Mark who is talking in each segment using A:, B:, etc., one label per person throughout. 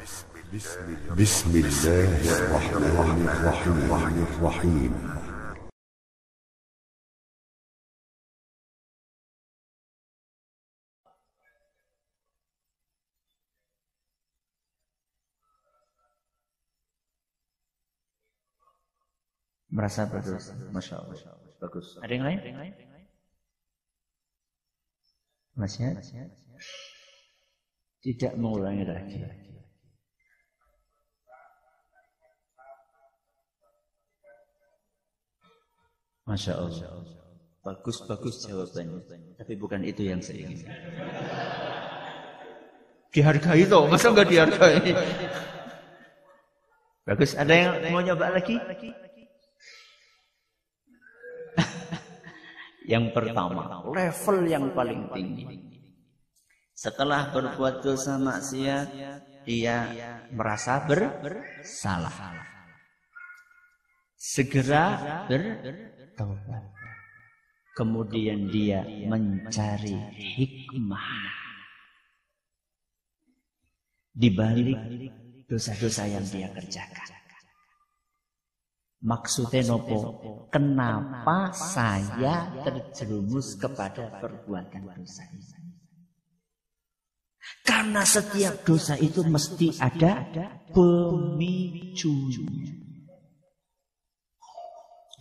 A: بسم الله الرحمن الرحيم
B: Merasa bagus, Masya Allah, bagus. Ada yang lain? Masnya? Tidak mengulangi lagi. Masya Allah, bagus jawabannya. Tapi bukan itu yang saya ingin. Dihargai toh, masa nggak dihargai? Bagus, ada yang mau nyoba lagi? Yang pertama, level yang paling tinggi. Setelah berbuat dosa maksiat, dia merasa bersalah. Segera bertaubat. Kemudian dia mencari hikmah di balik dosa-dosa yang dia kerjakan. Maksudnya nopo, kenapa saya terjerumus kepada perbuatan dosa ini? Karena setiap dosa itu mesti ada pemicunya.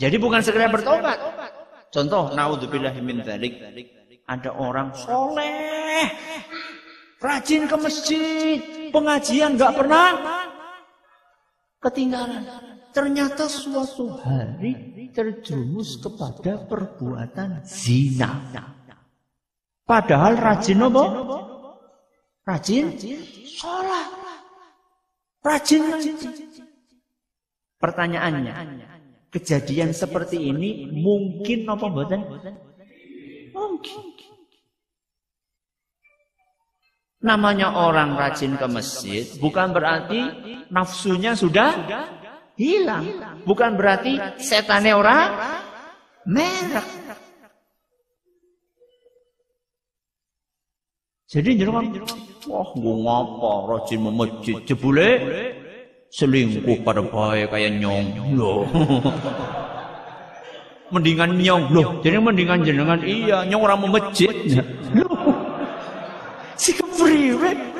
B: Jadi bukan sekedar bertobat. Contoh, naudzubillahi min dzalik, ada orang soleh, rajin ke masjid, pengajian nggak pernah ketinggalan. Ternyata suatu hari terjerumus kepada perbuatan zina. Padahal rajin apa? Rajin sholat. Rajin. Pertanyaannya, kejadian seperti ini mungkin apa mboten? Mungkin. Namanya orang rajin ke masjid bukan berarti nafsunya sudah hilang. Bukan berarti setannya orang merah. Jadi jenengan, wah gue ngapa rajin memajid jebule selingkuh pada bae kayak nyong loh. Mendingan nyong loh. Jadi mendingan jenengan iya nyong orang memajid. Loh. Si kepriwe.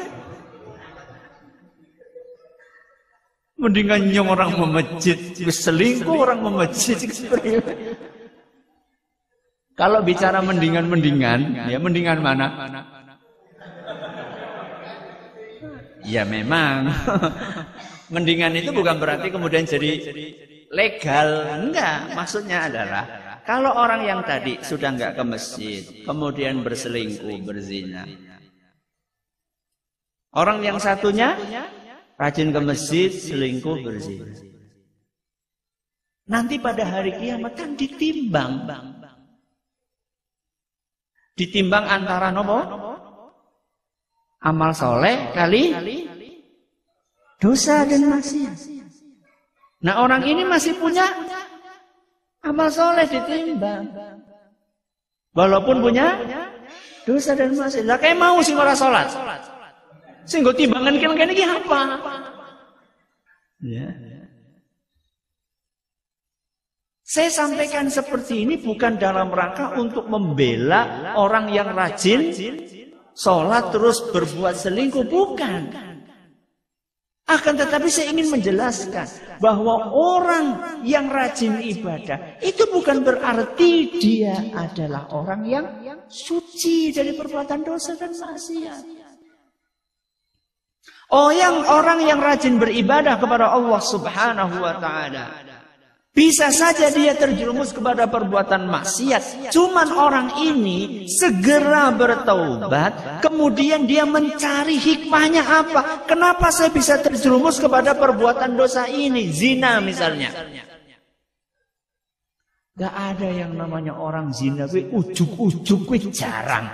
B: Mendingan nyong orang memajid, selingkuh orang memajid. Kalau bicara mendingan-mendingan, ya mendingan mana? Ya memang. Mendingan itu bukan berarti kemudian jadi legal. Enggak, maksudnya adalah kalau orang yang tadi sudah enggak ke masjid, kemudian berselingkuh, berzina. Orang yang satunya rajin ke masjid, selingkuh, berzina. Nanti pada hari kiamat kan ditimbang. Ditimbang antara nopo? Amal soleh kali dosa dan maksiat. Nah orang ini masih punya amal soleh ditimbang. Walaupun punya dosa dan maksiat. Lah kayak mau sih ora salat. Sing nggo timbangan kene iki apa? Ya. Saya sampaikan seperti ini bukan dalam rangka untuk membela orang yang rajin sholat terus berbuat selingkuh, bukan. Akan tetapi saya ingin menjelaskan bahwa orang yang rajin ibadah itu bukan berarti dia adalah orang yang suci dari perbuatan dosa dan maksiat. Orang yang rajin beribadah kepada Allah Subhanahu wa taala bisa saja dia terjerumus kepada perbuatan maksiat. Cuman orang ini segera bertaubat, kemudian dia mencari hikmahnya apa? Kenapa saya bisa terjerumus kepada perbuatan dosa ini? Zina misalnya. Gak ada yang namanya orang zina, ujuk-ujuk jarang.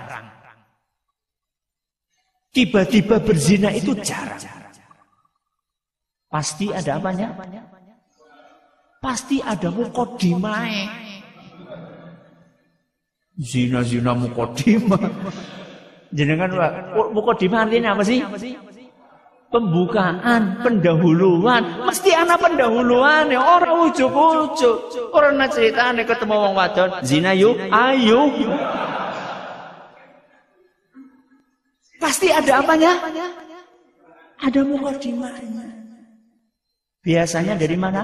B: Tiba-tiba berzina itu jarang. Pasti ada apanya? Pasti ada mukodimah. Zina mukodimah. Jenengan mukodimah artinya apa sih? pembukaan, pendahuluan, mesti ana pendahuluan ya, orang ujuk-ujuk. Orang ceritane ketemu wong wadon, zina yuk, ayo. Pasti ada apanya? Ada mukadimahnya. Biasanya dari mana?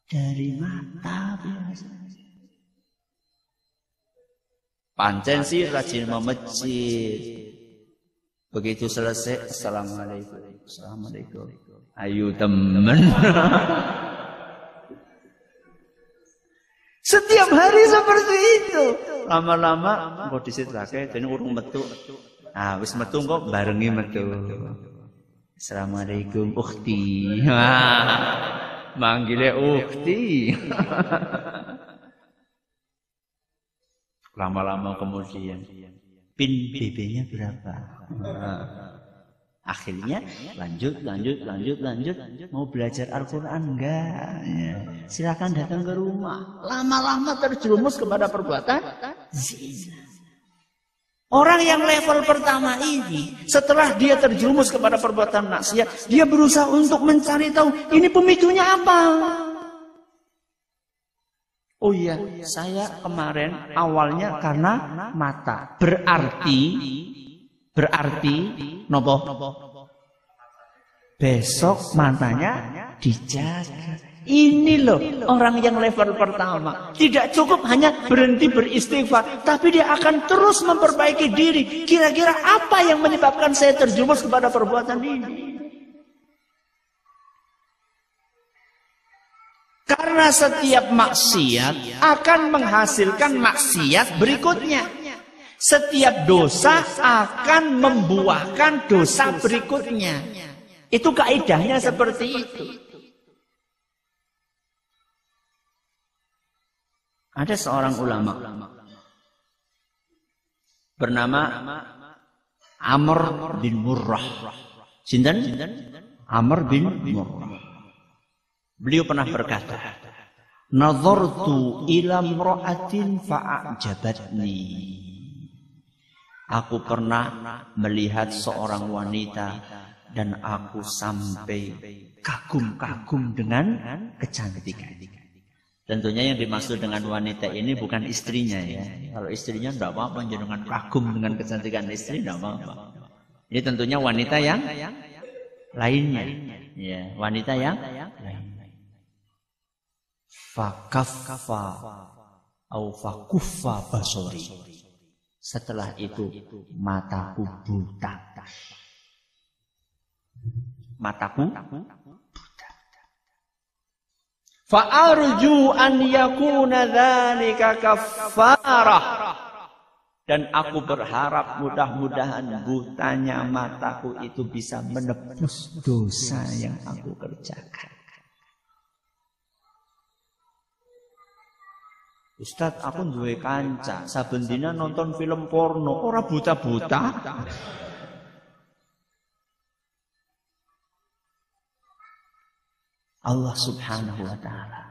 B: Dari mata biasanya. Pancen sih rajin memecit. Begitu selesai, assalamualaikum, assalamualaikum. Ayo temen. Setiap hari seperti itu. Lama-lama kok disit lagi, jadi urung metu. Ah, wis metu kok barengi metu. Assalamualaikum ukhti. Manggilnya ukhti. Lama-lama kemudian pin BB-nya berapa? Akhirnya lanjut. Mau belajar Al-Quran enggak? Ya. Silakan datang ke rumah. Lama-lama terjerumus kepada perbuatan zina. Orang yang level pertama ini, setelah dia terjerumus kepada perbuatan maksiat, dia berusaha untuk mencari tahu ini pemicunya apa. Oh iya, saya kemarin awalnya karena mata. Berarti nopo? Besok matanya dijaga. Ini loh orang yang level pertama. Tidak cukup hanya berhenti beristighfar, tapi dia akan terus memperbaiki diri. Kira-kira apa yang menyebabkan saya terjerumus kepada perbuatan ini? Karena setiap maksiat akan menghasilkan maksiat berikutnya. Setiap dosa akan membuahkan dosa berikutnya. Itu kaidahnya seperti itu. Ada seorang ulama bernama Amr bin Murrah. Sinten? Amr bin Murrah. Beliau pernah berkata, "Nazartu ila imra'atin fa'ajabatni." Aku pernah melihat seorang wanita dan aku sampai kagum-kagum dengan kecantikan. Tentunya yang dimaksud dengan wanita ini bukan istrinya ya. Kalau istrinya tidak apa-apa, jangan kagum dengan kecantikan istri tidak apa-apa. Ini tentunya wanita yang lainnya. Ya, wanita yang lain. Fakaffa au fakuffa basori. Setelah itu mataku buta. Mataku buta. Fa arju an yakuna dzalika kaffarah. Dan aku berharap mudah-mudahan butanya mataku itu bisa menebus dosa yang aku kerjakan. Ustaz, aku duwe kanca, saben dina nonton film porno, ora buta-buta. Allah Subhanahu wa ta'ala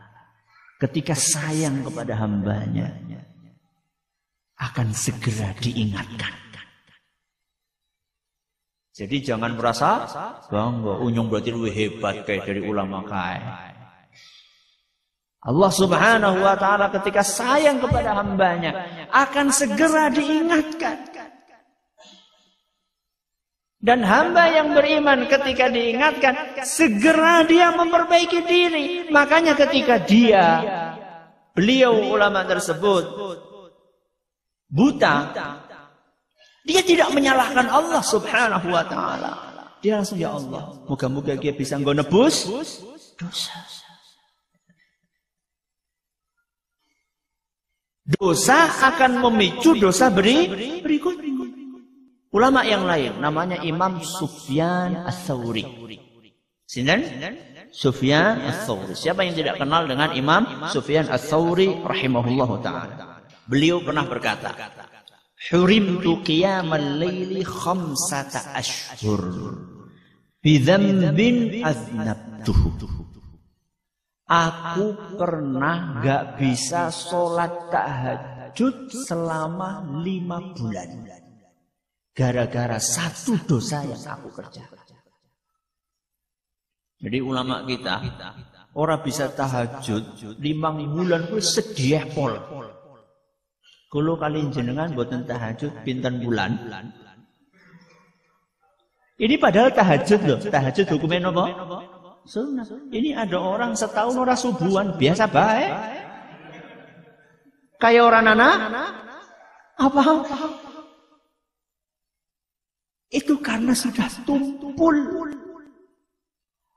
B: ketika sayang kepada hambanya akan segera diingatkan. Jadi jangan merasa bangga, unyung berarti lebih hebat kayak dari ulama kayak. Allah Subhanahu wa ta'ala ketika sayang kepada hambanya akan segera diingatkan. Dan hamba yang beriman ketika diingatkan segera dia memperbaiki diri. Makanya ketika beliau ulama tersebut buta, dia tidak menyalahkan Allah Subhanahu wa ta'ala. Dia langsung, ya Allah, moga-moga dia bisa nebus dosa. Dosa akan memicu dosa berikutnya. Ulama yang lain namanya Imam Sufyan Ats-Tsauri. Sinten? Sufyan Ats-Tsauri. Siapa yang tidak kenal dengan Imam Sufyan Ats-Tsauri rahimahullahu taala? Beliau pernah berkata, "Hurimtu qiyamal laili khamsata ashhur bi dzambin aznabtuhu." Aku pernah gak bisa sholat tahajud selama 5 bulan. gara-gara satu dosa yang aku kerjakan. Jadi ulama kita orang bisa tahajud 5 bulan ku sedih pol. Kalau kalian jenengan boten tahajud pinten bulan. Ini padahal tahajud loh. Tahajud hukumnya apa? Sunnah. Ini ada orang setahun orang subuhan biasa baik. Kayak orang anak apa? Itu karena sudah tumpul.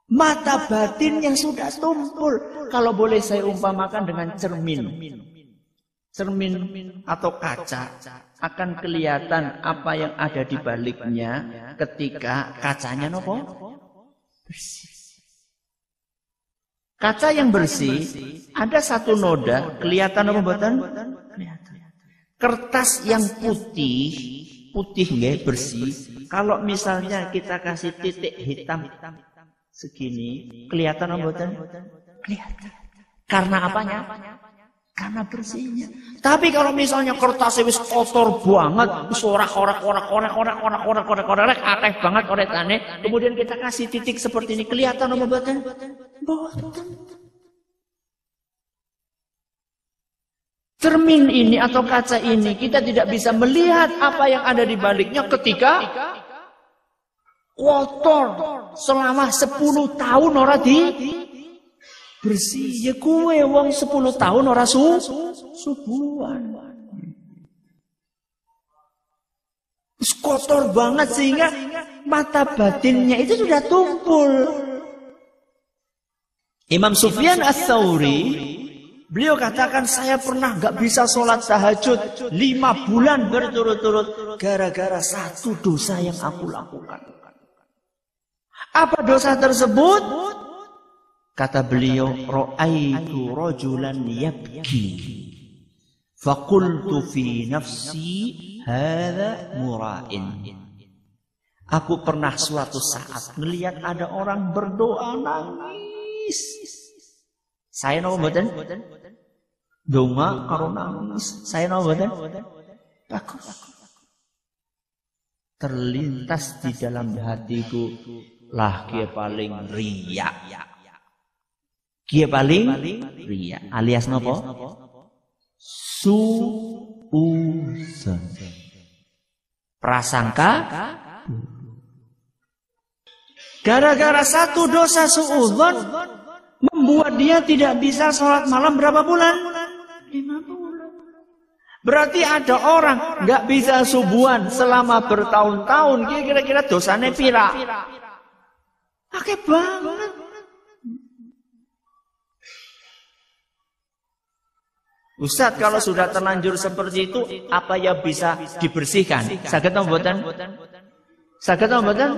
B: Mata batin yang sudah tumpul. Kalau boleh saya umpamakan dengan cermin. Cermin atau kaca akan kelihatan apa yang ada di baliknya ketika kacanya nopo bersih. Kaca yang bersih ada satu noda kelihatan apa mboten? Kelihatan. Kertas yang putih nggih bersih. Kalau misalnya kita kasih titik hitam segini, kelihatan apa mboten? Kelihatan. Karena apanya? Karena bersihnya. Tapi kalau misalnya kertasnya wis kotor banget, wis orak-orak akeh banget oretane, kemudian kita kasih titik seperti ini, kelihatan apa mboten? Mboten. Cermin ini atau kaca ini kita tidak bisa melihat apa yang ada di baliknya ketika kotor selama 10 tahun ora bersih. Ya kue wong 10 tahun ora subuhan. Kotor banget sehingga mata batinnya itu sudah tumpul. Imam Sufyan Ats-Tsauri beliau katakan saya pernah gak bisa sholat tahajud 5 bulan berturut-turut gara-gara satu dosa yang aku lakukan. Apa dosa tersebut? Kata beliau, ra'aitu rajulan yabki faqultu fi nafsi hadza mura'in. Aku pernah suatu saat melihat ada orang berdoa nangis. Saya napa mboten? Donga karo nangis. Saya napa mboten? Bagus. Terlintas di dalam hatiku lah kia paling riya. Kia paling riya alias napa? Suuzon. Prasangka gara-gara satu dosa suuzon membuat dia tidak bisa sholat malam berapa bulan? 5 bulan. Berarti ada orang nggak bisa subuhan selama bertahun-tahun. Kira-kira dosanya pira? Akeh banget. Ustaz, kalau sudah terlanjur seperti itu, apa yang bisa dibersihkan? Saged napa mboten? Saged napa mboten?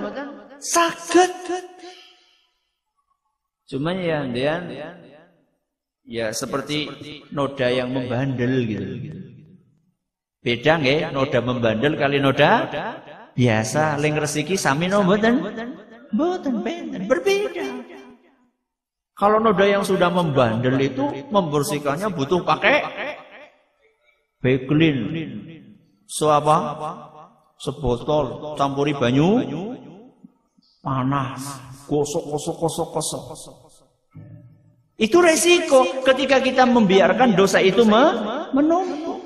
B: Saged. Cuma ya seperti noda yang membandel gitu. Beda nggih noda membandel kali noda biasa. Ling resiki sami napa mboten? Mboten berbeda. Kalau noda yang sudah membandel itu membersihkannya butuh pakai Baiklin. Apa? Sebotol campuri banyu panas. Gosok. Itu resiko ketika kita membiarkan dosa itu menumpuk.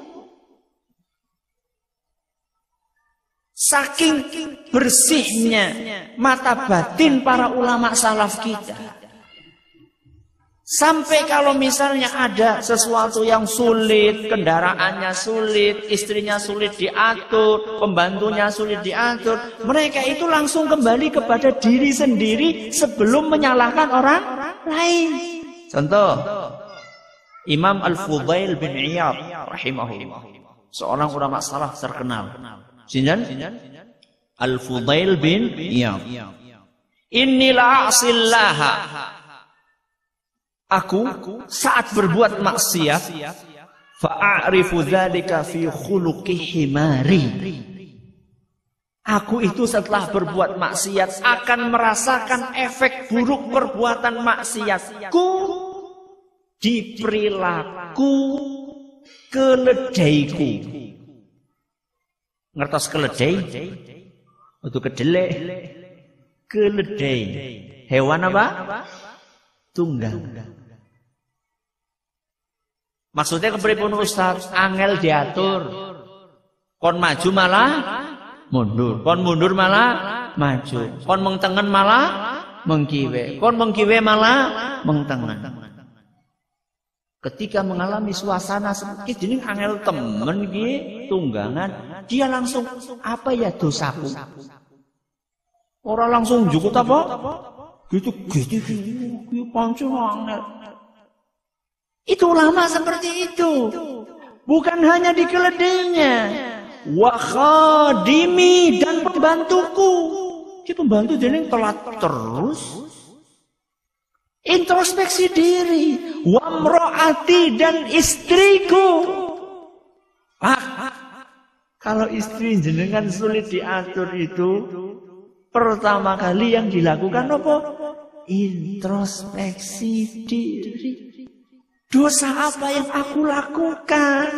B: Saking bersihnya mata batin para ulama salaf kita. Sampai kalau misalnya ada sesuatu yang sulit, kendaraannya sulit, istrinya sulit diatur, pembantunya sulit diatur, mereka itu langsung kembali kepada diri sendiri sebelum menyalahkan orang lain. Contoh, Imam Al-Fudail bin Iyad rahimahullah, seorang ulama salaf terkenal. Sinten? Al-Fudail bin Iyad. Innila asillaha. Aku saat berbuat maksiat fa'arifu dzalika fi khuluqi himari. Aku itu setelah berbuat maksiat akan merasakan efek buruk perbuatan maksiatku di perilaku keledaiku. Ngertos keledai? Itu kedelai, keledai. Hewan apa? Tunggang. Maksudnya kepripun Ustaz? Angel diatur. Kon maju malah mundur. Kon mundur malah maju. Kon mengtengen malah mengkiwe. Kon mengkiwe malah mengtengen. Ketika mengalami suasana seperti ini, angel temen iki tunggangan, dia langsung apa ya dosaku? Orang langsung jukut apa? Gitu pancen angel. Itu ulama seperti itu. Bukan hanya di keledainya. Wa khadimi dan pembantuku. Dia pembantu dia telat terus. Introspeksi diri. Wa mro'ati dan istriku. Kalau istri jenengan sulit diatur itu, pertama kali yang dilakukan apa? Introspeksi diri. Dosa apa yang aku lakukan?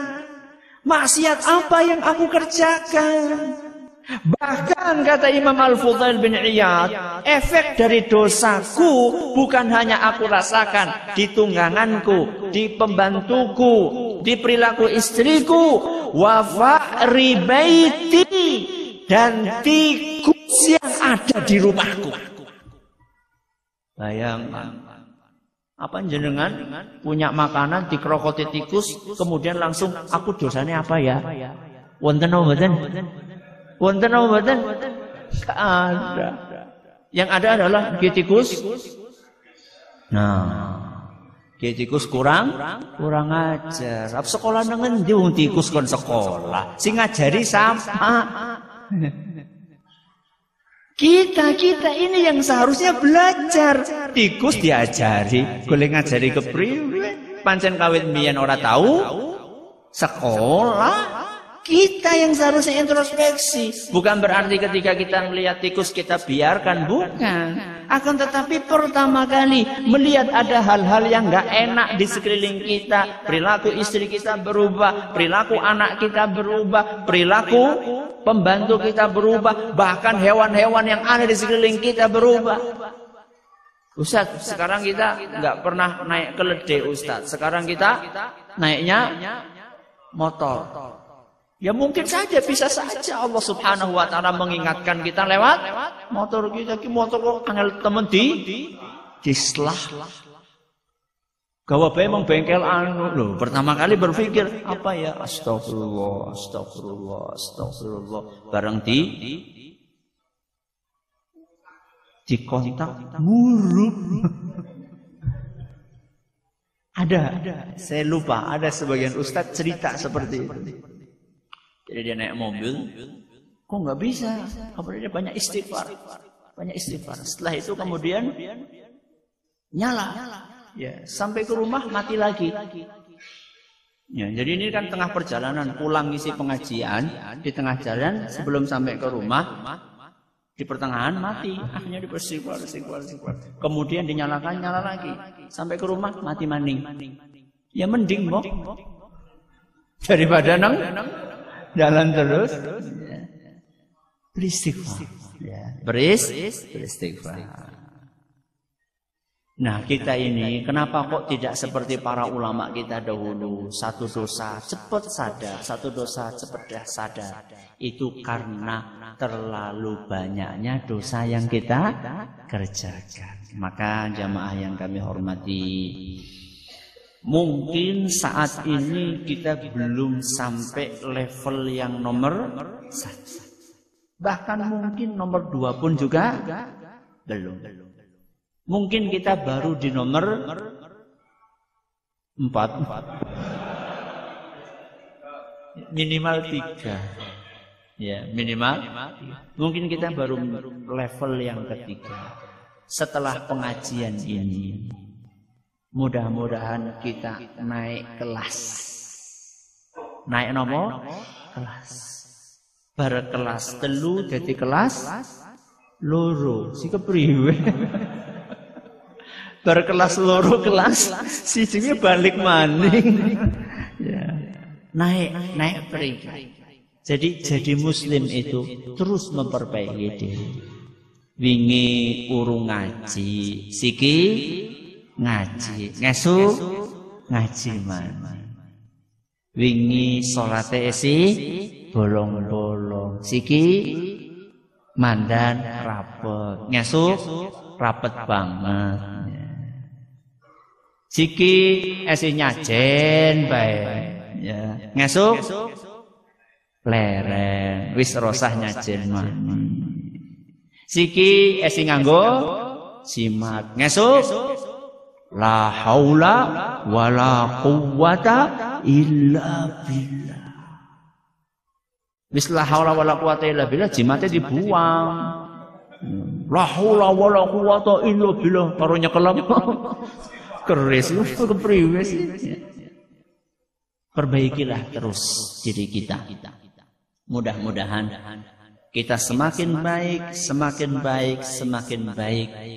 B: Maksiat apa yang aku kerjakan? Bahkan kata Imam Al-Fudail bin Iyad, efek dari dosaku bukan hanya aku rasakan di tungganganku, di pembantuku, di perilaku istriku, wa fa'ri baiti, dan tikus yang ada di rumahku. Bayangkan. Apa jenengan punya makanan dikrokoti tikus, kemudian langsung aku dosanya apa ya? Wonten apa mboten? Wonten apa mboten? Ada. Yang ada adalah tikus. Nah, tikus kurang ajar. Apa sekolah nang endi wong tikus kon sekolah? Sing ngajari sapa? Kita ini yang seharusnya belajar. Tikus diajari, golek ngajari kepriwe? Pancen kawit mbiyen ora tahu sekolah. Kita yang seharusnya introspeksi. Bukan berarti ketika kita melihat tikus kita biarkan, bukan. Akan tetapi pertama kali melihat ada hal-hal yang enggak enak di sekeliling kita, perilaku istri kita berubah, perilaku anak kita berubah, perilaku pembantu kita berubah, bahkan hewan-hewan yang ada di sekeliling kita berubah. Ustaz, sekarang kita enggak pernah naik keledai, Ustaz. Sekarang kita naiknya motor. Ya mungkin saja, bisa saja Allah Subhanahu wa ta'ala mengingatkan kita lewat motor kita. Motor kok angel temen dislah. Gawa bae mong bengkel anu lho. Pertama kali berpikir apa ya? Astagfirullah. Bareng di kontak buruk. Ada, saya lupa, ada sebagian ustadz cerita seperti itu. Jadi dia naik mobil, kok nggak bisa? Kemudian dia banyak istighfar. Setelah itu kemudian nyala. Ya, sampai ke rumah mati lagi. Ya, jadi ini kan tengah perjalanan pulang isi pengajian, di tengah jalan sebelum sampai ke rumah, di pertengahan mati. Akhirnya dibersihkan. Kemudian dinyalakan, nyala lagi. Sampai ke rumah mati maning. Ya mending kok. Daripada jalan terus, beristighfar. Beristighfar. Nah kita ini kenapa kok tidak seperti para ulama kita dahulu? Satu dosa cepat sadar. Itu karena terlalu banyaknya dosa yang kita kerjakan. Maka jamaah yang kami hormati, mungkin saat ini kita belum sampai level yang nomor 1. Bahkan mungkin nomor 2 pun juga belum. Mungkin kita baru di nomor 4. Minimal 3. Ya, minimal. Mungkin kita baru level yang ketiga. Setelah pengajian ini, mudah-mudahan kita naik kelas. Naik nomor kelas. Berkelas telu jadi kelas loro. Si kepriwe? Berkelas loro kelas sijine balik maning. Ya. Naik peringkat. Jadi muslim itu terus memperbaiki diri. Wingi urung ngaji, siki ngaji, ngesuk ngaji mana. Wingi salate isi bolong-bolong, siki mandan rapet, ngesuk rapet banget. Siki esi nyajen bae, ya. Ngesuk lereng, wis rosah nyajen mani. Siki esi nganggo simat, ngesuk la haula wala quwwata illa billah. Wis la haula wala quwwata illa billah jimate dibuang. La haula wala quwwata illa billah karo nyekelem. Keris kepriwe sih. Perbaikilah terus diri kita. Mudah-mudahan kita semakin baik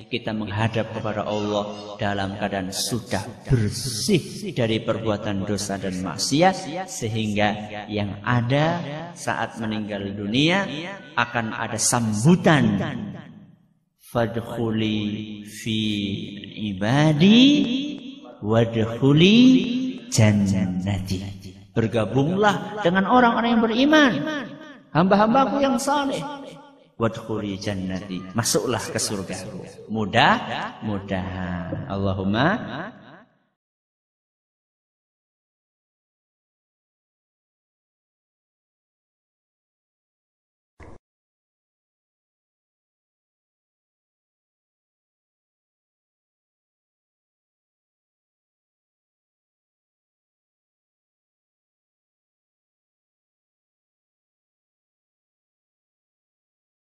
B: kita menghadap kepada Allah dalam keadaan sudah bersih dari perbuatan dosa dan maksiat, sehingga yang ada saat meninggal dunia akan ada sambutan, fadkhuli fi ibadi wadkhuli jannati. Bergabunglah dengan orang-orang yang beriman, hamba-hambaku yang saleh. Wadkhuli jannati, masuklah ke surgaku. Mudah-mudahan. Allahumma